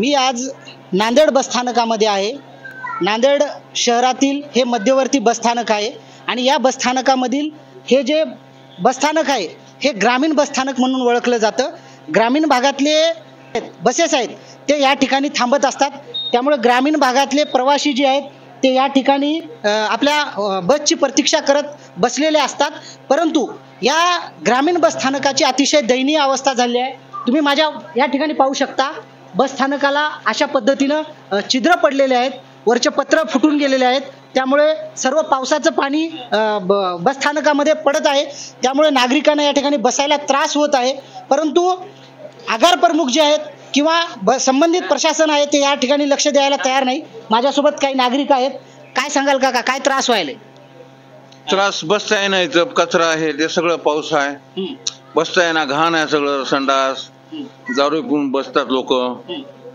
मी आज नांदेड बसस्थानकामध्ये आहे। नांदेड शहरातील हे मध्यवर्ती बसस्थानक आहे आणि या बसस्थानकामधील हे जे बसस्थानक आहे हे ग्रामीण बसस्थानक म्हणून ओळखलं जातं। ग्रामीण भागातले बसेस आहेत ते या ठिकाणी थांबत असतात, त्यामुळे ग्रामीण भागातले प्रवासी जे आहेत ते या ठिकाणी आपल्या बसची प्रतीक्षा करत बसलेले असतात। परंतु या ग्रामीण बसस्थानकाची अतिशय दयनीय अवस्था झाली आहे। तुम्ही माझ्या या ठिकाणी पाहू शकता, बसस्थानकाला अशा पद्धतीनं छिद्र पडलेले आहेत, वरचे पत्र फुटून गेलेले आहेत, त्यामुळे सर्व पावसाचं पाणी बसस्थानकामध्ये पडत आहे, त्यामुळे नागरिकांना या ठिकाणी बसायला त्रास होत आहे। परंतु आगार प्रमुख जे आहेत किंवा संबंधित प्रशासन आहे ते या ठिकाणी लक्ष द्यायला तयार नाही। माझ्यासोबत काही नागरिक आहेत, काय सांगाल काका, काय त्रास व्हायले? त्रास बसता आहे ना, इथं कचरा आहे, ते सगळं पाऊस आहे, बसता आहे ना, घाण आहे सगळं, संडास, दारू पिऊन बसतात लोक,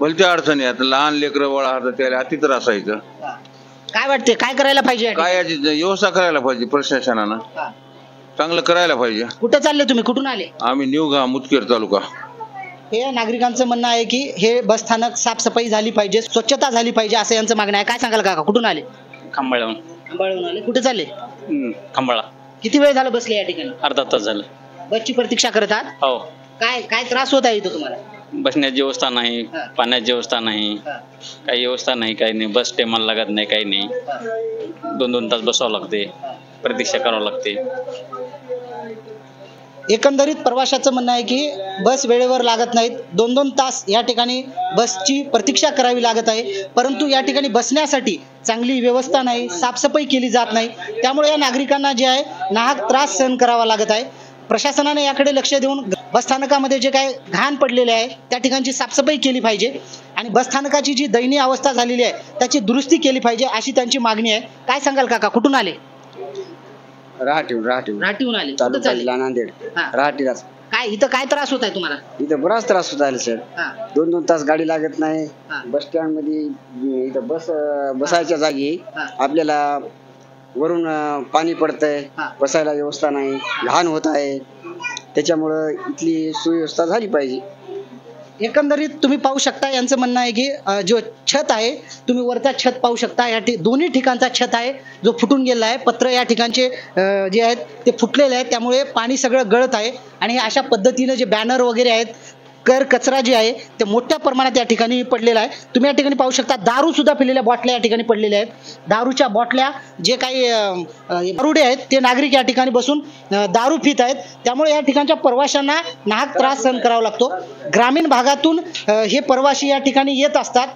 भलत्या अडचणी आहेत, लहान लेकरं वळा त्याला अति त्रास आहे। काय वाटते काय करायला पाहिजे? काय याची व्यवस्था करायला पाहिजे प्रशासनानं, चांगलं करायला पाहिजे। कुठे चालले तुम्ही, कुठून आले? आम्ही निवगाव मुदखेड तालुका। हे नागरिकांचं म्हणणं आहे की हे बसस्थानक साफसफाई झाली पाहिजे, स्वच्छता झाली पाहिजे, असं यांचं मागणं आहे। काय सांगाल काका, कुठून आले? खंबाळाहून आले। कुठे चालले? खंबाळा। किती वेळ झाला बसले या ठिकाणी? अर्धा तास झालं। बसची प्रतीक्षा करत आहात? हो। काय काय त्रास होत आहे इथं तुम्हाला? बसण्याची व्यवस्था नाही, पाण्याची व्यवस्था नाही, काही व्यवस्था नाही, काही नाही, बस टायमाला लागत नाही, काही नाही, 2-2 तास बसावं लागते, प्रतीक्षा करावं लागते। एकंदरीत प्रवाशाचं म्हणणं आहे की बस वेळेवर लागत नाहीत, 2-2 तास या ठिकाणी बसची प्रतीक्षा करावी लागत आहे, परंतु या ठिकाणी बसण्यासाठी चांगली व्यवस्था नाही, साफसफाई केली जात नाही, त्यामुळे या नागरिकांना जे आहे नाहक त्रास सहन करावा लागत आहे। प्रशासनाने याकडे लक्ष देऊन बसस्थानकामध्ये जे काय घाण पडलेले आहे त्या ठिकाणची साफसफाई केली पाहिजे आणि बसस्थानकाची जी दयनीय अवस्था झालेली आहे त्याची दुरुस्ती केली पाहिजे, अशी त्यांची मागणी आहे। काय सांगाल काका, कुठून आले? राहटीहून आले। तालुका जिल्हा नांदेड। राहटीला काय इथं काय त्रास होत आहे तुम्हाला? इथं बराच त्रास होत आहे सर, 2-2 तास गाडी लागत नाही। बस स्टँड मध्ये इथं बसायच्या जागी आपल्याला वरून पाणी पडतंय, बसायला व्यवस्था नाही, घाण होत आहे, त्याच्यामुळं इथली सुव्यवस्था झाली पाहिजे। एकंदरीत तुम्ही पाहू शकता, यांचं म्हणणं आहे की जो छत आहे, तुम्ही वरचा छत पाहू शकता, या दोन्ही ठिकाणचा छत आहे जो फुटून गेला आहे, पत्र या ठिकाणचे जे आहेत ते फुटलेले आहेत, त्यामुळे पाणी सगळं गळत आहे आणि अशा पद्धतीने जे बॅनर वगैरे आहेत, कचरा जे आहे ते मोठ्या प्रमाणात या ठिकाणी पडलेला आहे। तुम्ही या ठिकाणी पाहू शकता, दारू सुद्धा पिलेल्या बॉटल्या या ठिकाणी पडलेल्या आहेत, दारूच्या बॉटल्या, जे काही दारुडे आहेत ते नागरिक या ठिकाणी बसून दारू पित आहेत, त्यामुळे या ठिकाणच्या प्रवाशांना नाहक त्रास सहन करावा लागतो। ग्रामीण भागातून हे प्रवासी या ठिकाणी येत असतात,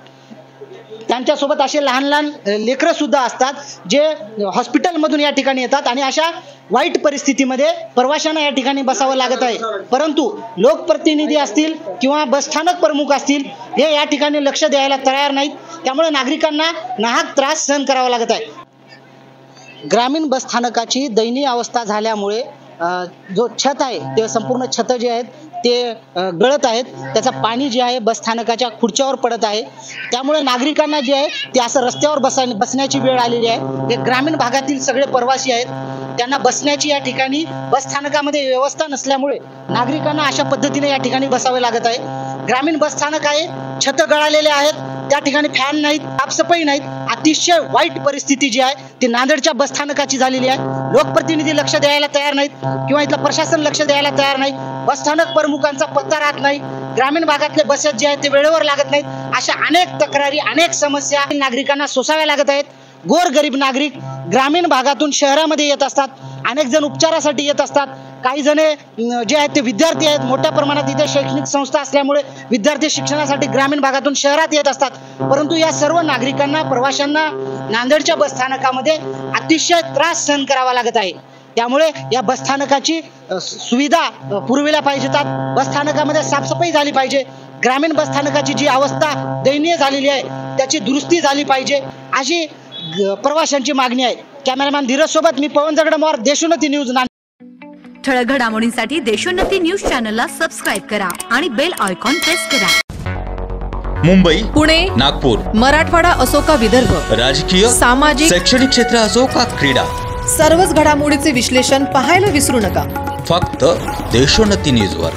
त्यांच्यासोबत असे लहान लहान लेकरं सुद्धा असतात जे हॉस्पिटलमधून या ठिकाणी येतात आणि अशा वाईट परिस्थितीमध्ये प्रवाशांना या ठिकाणी बसावं लागत आहे, परंतु लोकप्रतिनिधी असतील किंवा बसस्थानक प्रमुख असतील हे या ठिकाणी लक्ष द्यायला तयार नाहीत, त्यामुळे नागरिकांना नाहक त्रास सहन करावा लागत आहे। ग्रामीण बसस्थानकाची दयनीय अवस्था झाल्यामुळे जो छत आहे ते संपूर्ण छत जे आहेत ते गळत आहेत, त्याचं पाणी जे आहे बसस्थानकाच्या खुर्च्यावर पडत आहे, त्यामुळे नागरिकांना जे आहे ते असं रस्त्यावर बसण्याची वेळ आलेली आहे। हे ग्रामीण भागातील सगळे प्रवासी आहेत, त्यांना बसण्याची या ठिकाणी बसस्थानकामध्ये व्यवस्था नसल्यामुळे नागरिकांना अशा पद्धतीने या ठिकाणी बसावे लागत आहे। ग्रामीण बसस्थानक आहे, छत गळालेले आहेत, त्या ठिकाणी फॅन नाहीत, साफसफाई नाहीत, अतिशय वाईट परिस्थिती जी आहे ती नांदेडच्या बसस्थानकाची झालेली आहे। लोकप्रतिनिधी लक्ष द्यायला तयार नाहीत किंवा इथलं प्रशासन लक्ष द्यायला तयार नाही, बसस्थानक प्रमुखांचा पत्ता राहत नाही, ग्रामीण भागातले बसेस जे आहेत ते वेळेवर लागत नाहीत, अशा अनेक तक्रारी, अनेक समस्या नागरिकांना सोसाव्या लागत आहेत। गोरगरीब नागरिक ग्रामीण भागातून शहरामध्ये येत असतात, अनेक जण उपचारासाठी येत असतात, काही जण जे आहेत ते विद्यार्थी आहेत, मोठ्या प्रमाणात इथे शैक्षणिक संस्था असल्यामुळे विद्यार्थी शिक्षणासाठी ग्रामीण भागातून शहरात येत असतात, परंतु या सर्व नागरिकांना, प्रवाशांना नांदेडच्या बसस्थानकामध्ये अतिशय त्रास सहन करावा लागत आहे। त्यामुळे या बसस्थानकाची सुविधा पुरविल्या पाहिजेत, बसस्थानकामध्ये साफसफाई झाली पाहिजे, ग्रामीण बसस्थानकाची जी अवस्था दयनीय झालेली आहे त्याची दुरुस्ती झाली पाहिजे, अशी प्रवाशांची मागणी आहे। कॅमेरामॅन धीरज सोबत मी पवन जगडमवार, देशोन्नती न्यूज। ठळक घडामोडींसाठी देशोन्नती न्यूज चॅनलला सबस्क्राइब करा आणि बेल आयकॉन प्रेस करा। मुंबई, पुणे, नागपूर, मराठवाडा असो का विदर्भ, राजकीय, सामाजिक, शैक्षणिक क्षेत्र असो का क्रीडा, सर्वच घडामोडीचे विश्लेषण पाहायला विसरू नका, फक्त देशोन्नती न्यूजवर।